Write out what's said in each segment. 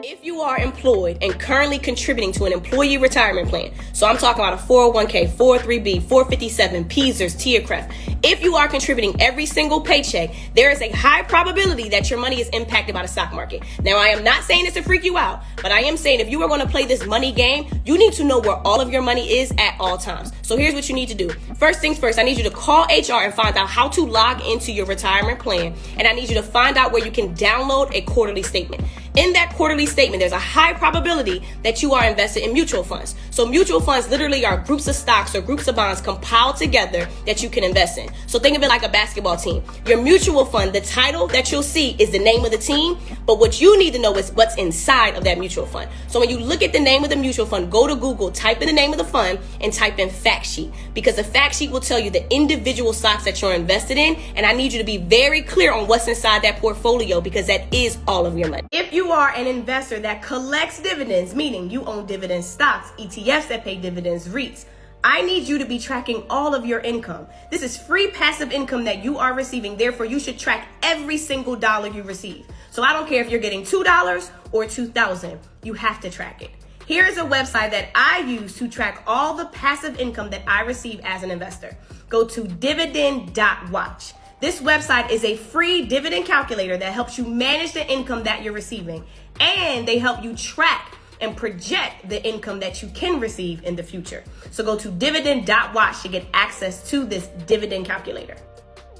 If you are employed and currently contributing to an employee retirement plan, so I'm talking about a 401k, 403b, 457, PSERS, TIAA-CREF, if you are contributing every single paycheck, there is a high probability that your money is impacted by the stock market. Now, I am not saying this to freak you out, but I am saying if you are going to play this money game, you need to know where all of your money is at all times. So here's what you need to do. First things first, I need you to call HR and find out how to log into your retirement plan, and I need you to find out where you can download a quarterly statement. In that quarterly statement, there's a high probability that you are invested in mutual funds. So mutual funds literally are groups of stocks or groups of bonds compiled together that you can invest in. So think of it like a basketball team. Your mutual fund, the title that you'll see is the name of the team, but what you need to know is what's inside of that mutual fund. So when you look at the name of the mutual fund, go to Google, type in the name of the fund, and type in fact sheet, because the fact sheet will tell you the individual stocks that you're invested in, and I need you to be very clear on what's inside that portfolio, because that is all of your money. If you are an investor that collects dividends, meaning you own dividend stocks, ETFs that pay dividends, REITs, I need you to be tracking all of your income. This is free passive income that you are receiving. Therefore, you should track every single dollar you receive. So I don't care if you're getting $2 or $2,000, you have to track it. Here is a website that I use to track all the passive income that I receive as an investor. Go to dividend.watch. This website is a free dividend calculator that helps you manage the income that you're receiving, and they help you track and project the income that you can receive in the future. So go to dividend.watch to get access to this dividend calculator.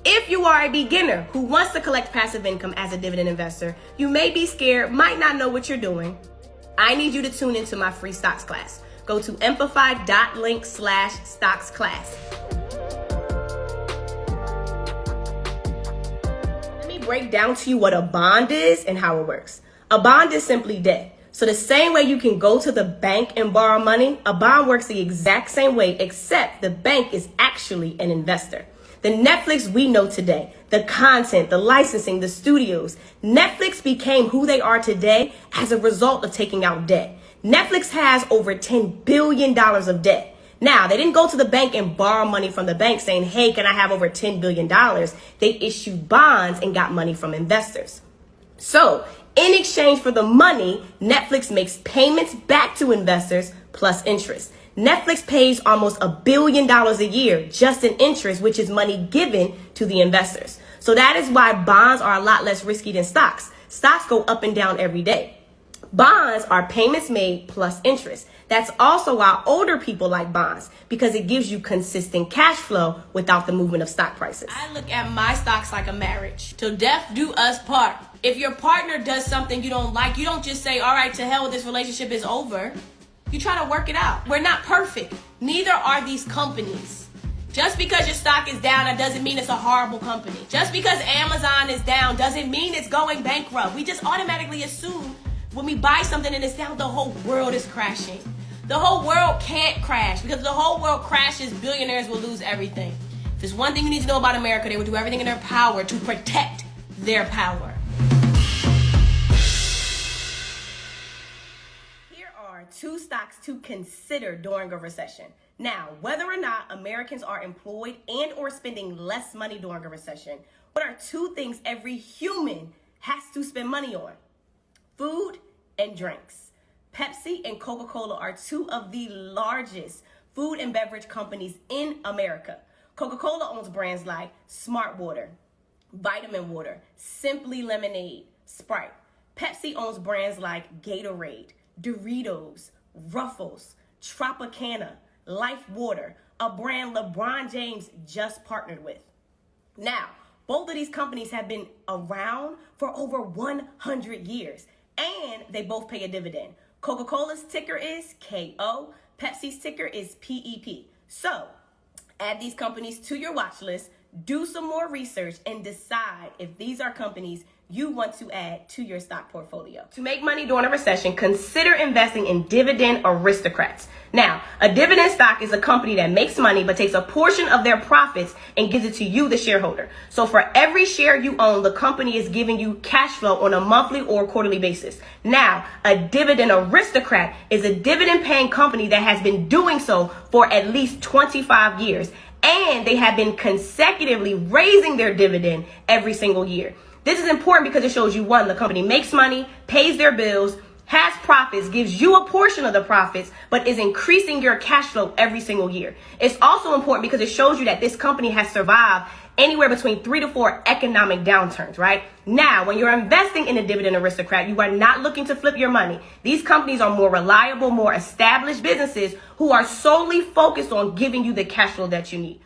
If you are a beginner who wants to collect passive income as a dividend investor, you may be scared, might not know what you're doing. I need you to tune into my free stocks class. Go to amplify.link/stocks class. Break down to you what a bond is and how it works. A bond is simply debt. So the same way you can go to the bank and borrow money, a bond works the exact same way, except the bank is actually an investor. The Netflix we know today, the content, the licensing, the studios, Netflix became who they are today as a result of taking out debt. Netflix has over $10 billion of debt. Now, they didn't go to the bank and borrow money from the bank saying, hey, can I have over $10 billion? They issued bonds and got money from investors. So in exchange for the money, Netflix makes payments back to investors plus interest. Netflix pays almost $1 billion a year just in interest, which is money given to the investors. So that is why bonds are a lot less risky than stocks. Stocks go up and down every day. Bonds are payments made plus interest. That's also why older people like bonds, because it gives you consistent cash flow without the movement of stock prices. I look at my stocks like a marriage. Till death do us part. If your partner does something you don't like, you don't just say, all right, to hell with this relationship, is over. You try to work it out. We're not perfect. Neither are these companies. Just because your stock is down, that doesn't mean it's a horrible company. Just because Amazon is down doesn't mean it's going bankrupt. We just automatically assume when we buy something and it's down, the whole world is crashing. The whole world can't crash, because if the whole world crashes, billionaires will lose everything. If there's one thing you need to know about America, they will do everything in their power to protect their power. Here are 2 stocks to consider during a recession. Now, whether or not Americans are employed and or spending less money during a recession, what are 2 things every human has to spend money on? Food and drinks. Pepsi and Coca-Cola are 2 of the largest food and beverage companies in America. Coca-Cola owns brands like Smart Water, Vitamin Water, Simply Lemonade, Sprite. Pepsi owns brands like Gatorade, Doritos, Ruffles, Tropicana, Life Water, a brand LeBron James just partnered with. Now, both of these companies have been around for over 100 years, and they both pay a dividend. Coca-Cola's ticker is KO. Pepsi's ticker is PEP. So add these companies to your watch list, do some more research, and decide if these are companies you want to add to your stock portfolio. To make money during a recession, consider investing in dividend aristocrats. Now, a dividend stock is a company that makes money but takes a portion of their profits and gives it to you, the shareholder. So for every share you own, the company is giving you cash flow on a monthly or quarterly basis. Now, a dividend aristocrat is a dividend paying company that has been doing so for at least 25 years, and they have been consecutively raising their dividend every single year. This is important because it shows you, 1, the company makes money, pays their bills, Past profits gives you a portion of the profits, but is increasing your cash flow every single year. It's also important because it shows you that this company has survived anywhere between 3 to 4 economic downturns, right? Now, when you're investing in a Dividend Aristocrat, you are not looking to flip your money. These companies are more reliable, more established businesses who are solely focused on giving you the cash flow that you need.